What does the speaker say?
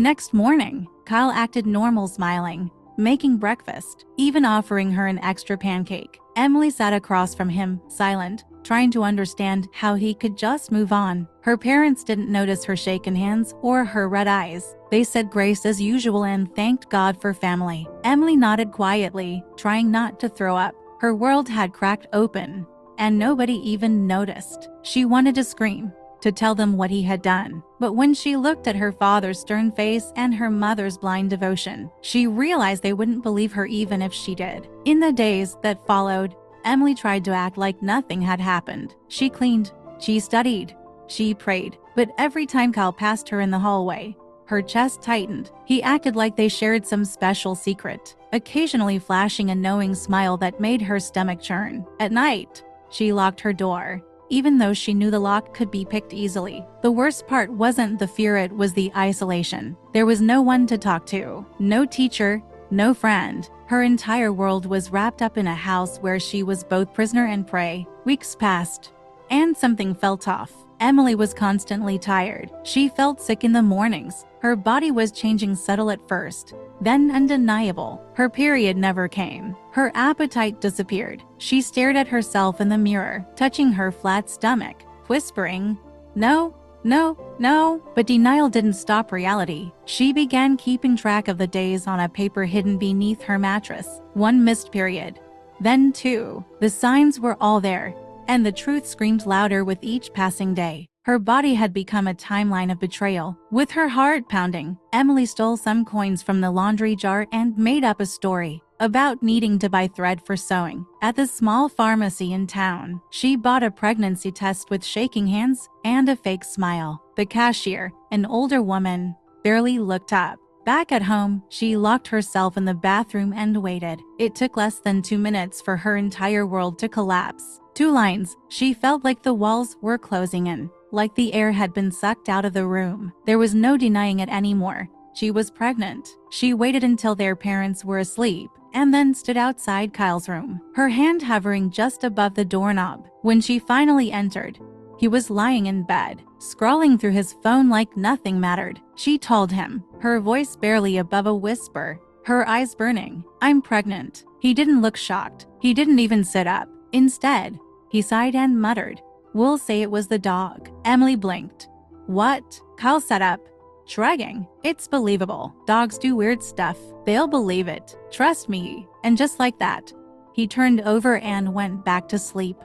Next morning, Kyle acted normal, smiling, making breakfast, even offering her an extra pancake. Emily sat across from him, silent, trying to understand how he could just move on. Her parents didn't notice her shaken hands or her red eyes. They said grace as usual and thanked God for family. Emily nodded quietly, trying not to throw up. Her world had cracked open, and nobody even noticed. She wanted to scream, to tell them what he had done. But when she looked at her father's stern face and her mother's blind devotion, she realized they wouldn't believe her even if she did. In the days that followed, Emily tried to act like nothing had happened. She cleaned, she studied, she prayed. But every time Kyle passed her in the hallway, her chest tightened. He acted like they shared some special secret, occasionally flashing a knowing smile that made her stomach churn. At night, she locked her door, even though she knew the lock could be picked easily. The worst part wasn't the fear, it was the isolation. There was no one to talk to, no teacher, no friend. Her entire world was wrapped up in a house where she was both prisoner and prey. Weeks passed, and something felt off. Emily was constantly tired. She felt sick in the mornings. Her body was changing, subtle at first, then undeniable. Her period never came. Her appetite disappeared. She stared at herself in the mirror, touching her flat stomach, whispering, "No, no, no." But denial didn't stop reality. She began keeping track of the days on a paper hidden beneath her mattress. One missed period, then two. The signs were all there, and the truth screamed louder with each passing day. Her body had become a timeline of betrayal. With her heart pounding, Emily stole some coins from the laundry jar and made up a story about needing to buy thread for sewing. At the small pharmacy in town, she bought a pregnancy test with shaking hands and a fake smile. The cashier, an older woman, barely looked up. Back at home, she locked herself in the bathroom and waited. It took less than 2 minutes for her entire world to collapse. 2 lines. She felt like the walls were closing in, like the air had been sucked out of the room. There was no denying it anymore. She was pregnant. She waited until their parents were asleep, and then stood outside Kyle's room, her hand hovering just above the doorknob. When she finally entered, he was lying in bed, scrolling through his phone like nothing mattered. She told him, her voice barely above a whisper, her eyes burning, "I'm pregnant." He didn't look shocked. He didn't even sit up. Instead, he sighed and muttered, "We'll say it was the dog." Emily blinked. "What?" Kyle sat up, shrugging. "It's believable. Dogs do weird stuff. They'll believe it. Trust me." And just like that, he turned over and went back to sleep.